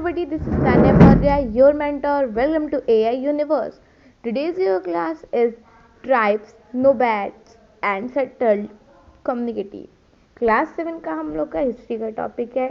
everybody, this is Tanya Maurya, your mentor. Welcome to AI Universe. Today's your class is Tribes, Nomads and Settled Community. Class 7 का हम लोग का history का topic है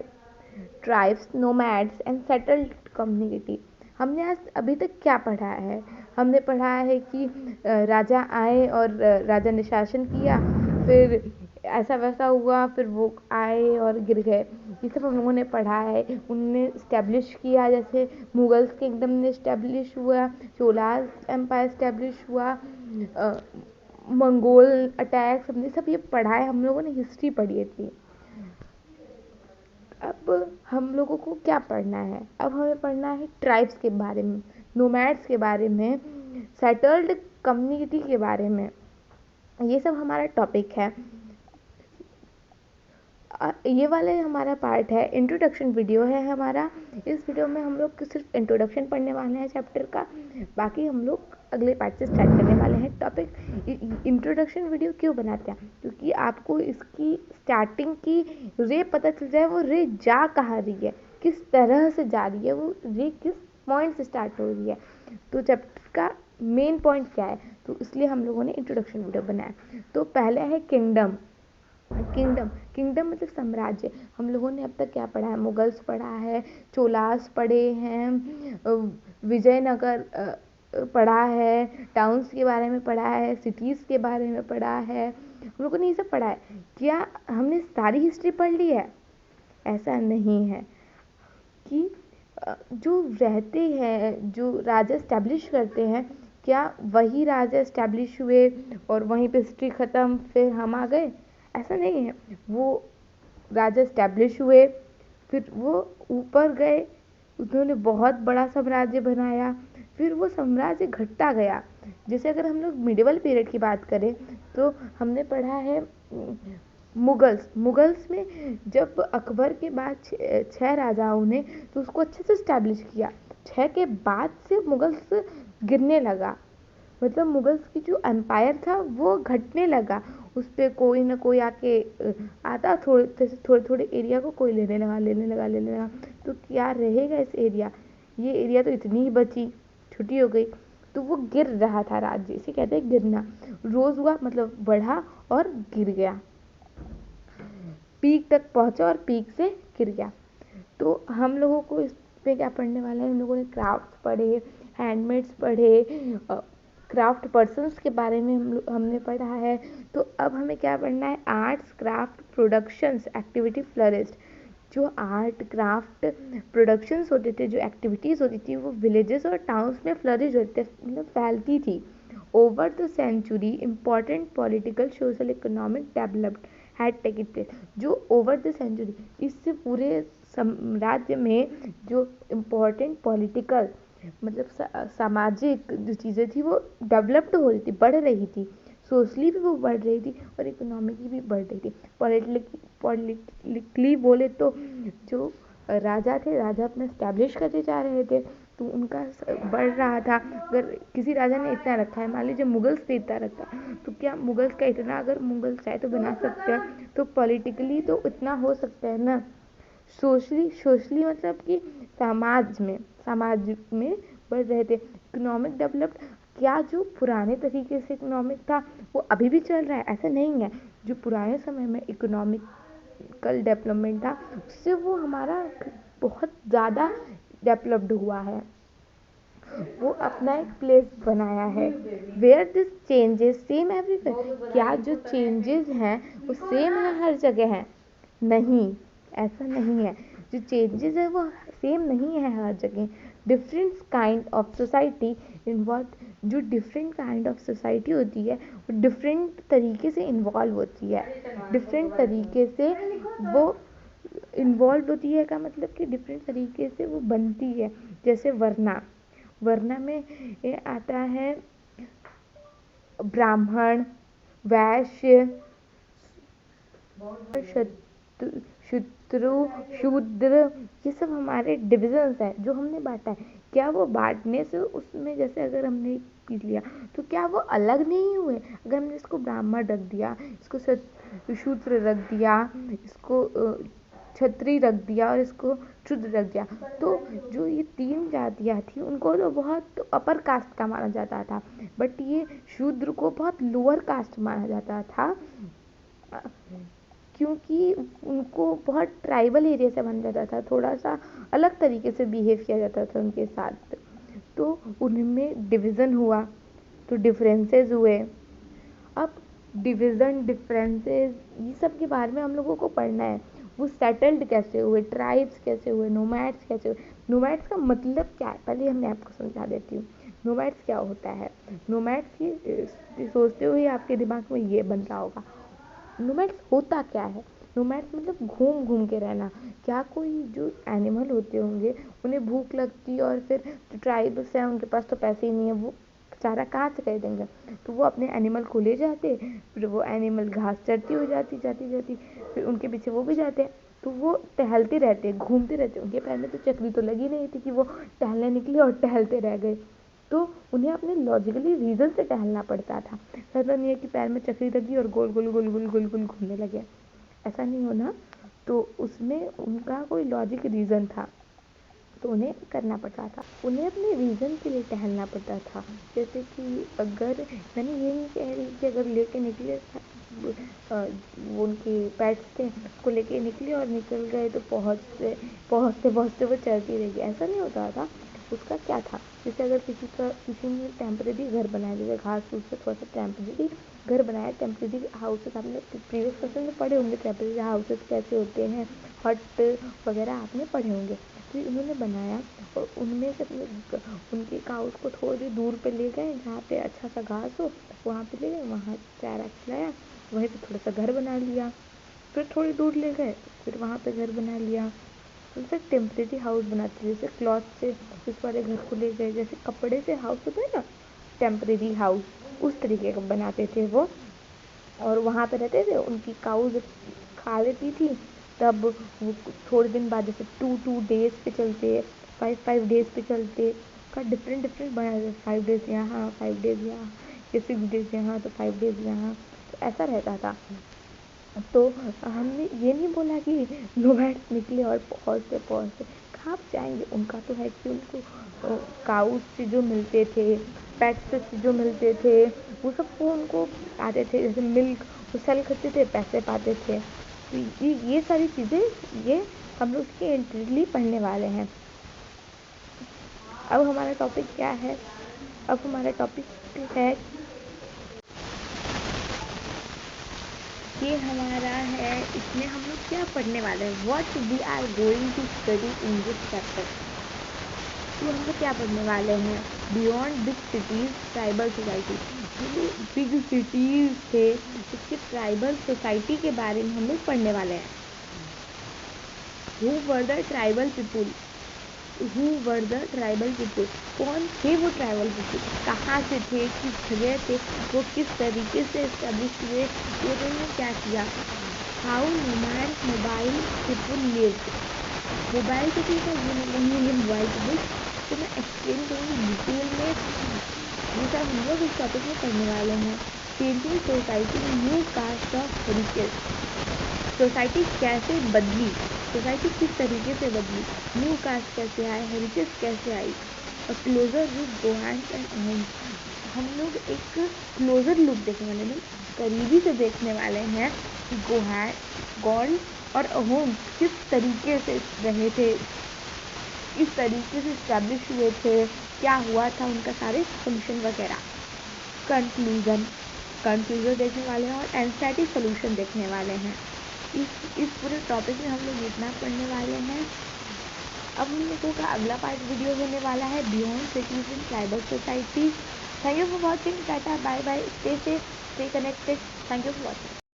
tribes, nomads and settled community. हमने आज अभी तक क्या पढ़ा है? हमने पढ़ा है कि राजा आए और राजा ने शासन किया, फिर ऐसा वैसा हुआ, फिर वो आए और गिर गए। ये सब हम लोगों ने पढ़ा है। उन्होंने इस्टेब्लिश किया, जैसे मुगल्स किंगडम ने इस्टेब्लिश हुआ, चोलास एम्पायर इस्टेब्लिश हुआ, मंगोल अटैक्स, हमने सब ये पढ़ा है। हम लोगों ने हिस्ट्री पढ़ी थी। अब हम लोगों को क्या पढ़ना है? अब हमें पढ़ना है ट्राइब्स के बारे में, नोमैड्स के बारे में, सेटल्ड कम्युनिटी के बारे में। ये सब हमारा टॉपिक है। ये वाले हमारा पार्ट है, इंट्रोडक्शन वीडियो है हमारा। इस वीडियो में हम लोग सिर्फ इंट्रोडक्शन पढ़ने वाले हैं चैप्टर का, बाकी हम लोग अगले पार्ट से स्टार्ट करने वाले हैं टॉपिक। इंट्रोडक्शन वीडियो क्यों बनाते हैं? क्योंकि आपको इसकी स्टार्टिंग की रे पता चल जाए, वो रे जा कहाँ रही है, किस तरह से जा रही है, वो रे किस पॉइंट से स्टार्ट हो रही है, तो चैप्टर का मेन पॉइंट क्या है, तो इसलिए हम लोगों ने इंट्रोडक्शन वीडियो बनाया। तो पहले है किंगडम। किंगडम मतलब साम्राज्य। हम लोगों ने अब तक क्या पढ़ा है? मुगल्स पढ़ा है, चोलास पढ़े हैं, विजयनगर पढ़ा है, टाउन्स के बारे में पढ़ा है, सिटीज़ के बारे में पढ़ा है। हम लोगों ने ये सब पढ़ा है। क्या हमने सारी हिस्ट्री पढ़ ली है? ऐसा नहीं है कि जो रहते हैं, जो राजा इस्टेब्लिश करते हैं, क्या वही राजा इस्टेब्लिश हुए और वहीं पे हिस्ट्री ख़त्म, फिर हम आ गए? ऐसा नहीं है। वो राजा इस्टेब्लिश हुए, फिर वो ऊपर गए, उन्होंने बहुत बड़ा साम्राज्य बनाया, फिर वो साम्राज्य घटता गया। जैसे अगर हम लोग मिडिवल पीरियड की बात करें तो हमने पढ़ा है मुगल्स में जब अकबर के बाद 6 राजाओं ने तो उसको अच्छे से इस्टेब्लिश किया। 6 के बाद से मुगल्स गिरने लगा, मतलब मुगल्स की जो एम्पायर था वो घटने लगा। उस पर कोई ना कोई आके आता, थोड़े थोड़े एरिया को कोई लेने लगा। तो क्या रहेगा इस एरिया? ये एरिया तो इतनी ही बची, छुट्टी हो गई, तो वो गिर रहा था राज्य। इसे कहते हैं गिरना। रोज हुआ मतलब बढ़ा और गिर गया, पीक तक पहुंचा और पीक से गिर गया। तो हम लोगों को इसमें क्या पढ़ने वाले हैं? हम लोगों ने क्राफ्ट पढ़े, हैंडमेड्स पढ़े, क्राफ्ट पर्सन्स के बारे में हमने पढ़ा है। तो अब हमें क्या पढ़ना है? Arts, craft, productions, activity flourished. जो आर्ट, क्राफ्ट, प्रोडक्शंस होते थे, जो एक्टिविटीज़ होती थी, वो विलेजेस और टाउन्स में फ्लरिश होते, मतलब फैलती थी। Over the century important political, social, economic developed had taken place. जो ओवर द सेंचुरी, इससे पूरे साम्राज्य में जो इम्पोर्टेंट पॉलिटिकल मतलब सामाजिक जो चीज़ें थी वो डेवलप्ड हो रही थी, बढ़ रही थी। सोशली भी वो बढ़ रही थी और इकोनॉमिकली भी बढ़ रही थी। पॉलिटिकली बोले तो जो राजा थे, राजा अपना इस्टेब्लिश करते जा रहे थे, तो उनका बढ़ रहा था। अगर किसी राजा ने इतना रखा है, मान लीजिए मुगल्स ने इतना रखा, तो क्या मुगल्स का इतना, अगर मुगल्स चाहे तो बना सकते हैं, तो पॉलिटिकली तो इतना हो सकता है ना। सोशली मतलब कि समाज में बढ़ रहे थे। इकोनॉमिक डेवलप्ड, क्या जो पुराने तरीके से इकोनॉमिक था वो अभी भी चल रहा है? ऐसा नहीं है। जो पुराने समय में इकोनॉमिकल डेवलपमेंट था, उससे वो हमारा बहुत ज़्यादा डेवलप्ड हुआ है, वो अपना एक प्लेस बनाया है। Where this changes same everywhere, क्या जो चेंजेस हैं वो सेम है हर जगह है? नहीं, ऐसा नहीं है। जो चेंजेस है वो सेम नहीं है हर जगह। Different kind of society involve, जो डिफरेंट काइंड ऑफ सोसाइटी होती है वो डिफरेंट तरीके से इन्वॉल्व होती है, डिफरेंट तरीके से वो इन्वॉल्व होती है। का मतलब कि डिफरेंट तरीके से वो बनती है। जैसे वरना में ये आता है ब्राह्मण, वैश्य, शूद्र, ये सब हमारे डिविजन्स हैं जो हमने बांटा है। क्या वो बांटने से उसमें, जैसे अगर हमने पीस लिया तो क्या वो अलग नहीं हुए? अगर हमने इसको ब्राह्मण रख दिया, इसको शूद्र रख दिया, इसको क्षत्रिय रख दिया और इसको शूद्र रख दिया। तो जो ये 3 जातियाँ थी उनको तो बहुत अपर कास्ट का माना जाता था, बट ये शूद्र को बहुत लोअर कास्ट माना जाता था, क्योंकि उनको बहुत ट्राइबल एरिया से माना जाता था, थोड़ा सा अलग तरीके से बिहेव किया जाता था उनके साथ। तो उनमें डिवीज़न हुआ, तो डिफरेंसेस हुए। अब डिवीज़न, डिफरेंसेस, ये सब के बारे में हम लोगों को पढ़ना है। वो सेटल्ड कैसे हुए, ट्राइब्स कैसे हुए, नोमैड्स कैसे हुए। नोमैड्स का मतलब क्या है, पहले मैं आपको समझा देती हूँ। नोमैड्स क्या होता है। नोमैड्स की सोचते हुए आपके दिमाग में ये बन रहा होगा, नोमैड्स होता क्या है। नोमैड्स मतलब घूम घूम के रहना। क्या कोई जो एनिमल होते होंगे उन्हें भूख लगती है और फिर जो ट्राइब्स हैं उनके पास तो पैसे ही नहीं है, वो चारा कहाँ से खरीदेंगे, तो वो अपने एनिमल को ले जाते, फिर वो एनिमल घास चरती हो जाती जाती जाती, फिर उनके पीछे वो भी जाते हैं, तो वो टहलते रहते, घूमते रहते। उनके पैर में तो चक्री तो लगी नहीं थी कि वो टहलने निकले और टहलते रह गए, तो उन्हें अपने लॉजिकली रीज़न से टहलना पड़ता था। ऐसा नहीं है कि पैर में चक्री लगी और गोल गोल गोल गोल गोल गोल घूमने लगे, ऐसा नहीं होना। तो उसमें उनका कोई लॉजिक रीज़न था, तो उन्हें करना पड़ता था, उन्हें अपने रीज़न के लिए टहलना पड़ता था। जैसे कि अगर मैंने ये नहीं कह रही कि अगर लेके निकले वो उनके पेट्स थे उसको लेके निकले और निकल गए तो पहुँचते पहुँचते पहुँचते वो चलती रह गई, ऐसा नहीं होता था। उसका क्या था, जैसे अगर किसी ने टेम्परेरी घर बनाया, जैसे घास फूस से थोड़ा सा टेम्परेरी घर बनाया, टेम्परेरी हाउसेस आपने प्रीवियस क्वेश्चन में पढ़े होंगे, टेम्परेरी हाउसेस कैसे होते हैं, हट वगैरह आपने पढ़े होंगे। तो उन्होंने बनाया और उनमें से उनके काउस को थोड़ी दूर पे ले गए जहाँ पे अच्छा सा घास हो, वहाँ पे ले गए, वहाँ चारा खिलाया, वहीं पे थोड़ा सा घर बना लिया, फिर थोड़ी दूर ले गए, फिर वहाँ पे घर बना लिया। जैसे टेम्परेरी हाउस बनाते, जैसे क्लॉथ से उस वाले घर को ले गए, जैसे कपड़े से हाउस होता है ना टेम्परेरी हाउस, उस तरीके का बनाते थे वो, और वहाँ पे रहते थे। उनकी काऊ जब खा लेती थी तब वो थोड़े दिन बाद जैसे 2 डेज पे चलते, 5 डेज पे चलते, का डिफरेंट बना, 5 डेज यहाँ 5 डेज यहाँ, या 6 डेज यहाँ तो 5 डेज यहाँ, तो ऐसा रहता था। तो हमने ये नहीं बोला कि नोमैड्स निकले और पहुँचते पहुँचते कहाँ जाएंगे, उनका तो है कि उनको काउस से जो मिलते थे, पेट्स से जो मिलते थे, वो सब वो उनको आते थे, जैसे मिल्क वो सेल करते थे, पैसे पाते थे। तो ये सारी चीज़ें ये हम लोग इसके इंटरली पढ़ने वाले हैं। अब हमारा टॉपिक क्या है, अब हमारा टॉपिक है, ये हमारा है, इसमें हम लोग क्या पढ़ने वाले हैं, what we are going to study in this chapter. तो हम लोग क्या पढ़ने वाले हैं, beyond big cities tribal society. जो बिग सिटीज थे उसके ट्राइबल सोसाइटी के बारे में हम लोग पढ़ने वाले हैं। Who were the tribal people, who were the tribal people, कौन थे वो ट्राइबल पीपुल, कहाँ से थे, किस जगह थे, वो किस तरीके से एस्टेब्लिश हुए, उन्होंने क्या किया। How nomads mobile people live, mobile people का ये मोबाइल पीपुल, तो मैं एक्सप्लेन करूँगी डिटेल में, ये सब हम लोग इस टॉपिक में पढ़ने वाले हैं। Changing society, new caste of heritage, society कैसे बदली, सोसाइटी किस तरीके से बदली, न्यू कास्ट कैसे आए, हेरिटेज कैसे आई, और क्लोजर लुक गोहांस एंड अहोम्स, हम लोग एक क्लोजर लुक देखने वाले हैं, करीबी से देखने वाले हैं कि गौंड और अहोम्स किस तरीके से रहे थे, इस तरीके से इस्टेब्लिश हुए थे, क्या हुआ था, उनका सारे फंक्शन वगैरह। कंक्लूजन देखने वाले हैं और एंग्जाइटी सोल्यूशन देखने वाले हैं। इस पूरे टॉपिक में हम लोग इतना पढ़ने वाले हैं। अब हम लोगों का अगला पार्ट वीडियो होने वाला है beyond cities in tribal society. Thank you for watching, tata bye bye, stay safe, stay connected, thank you for watching.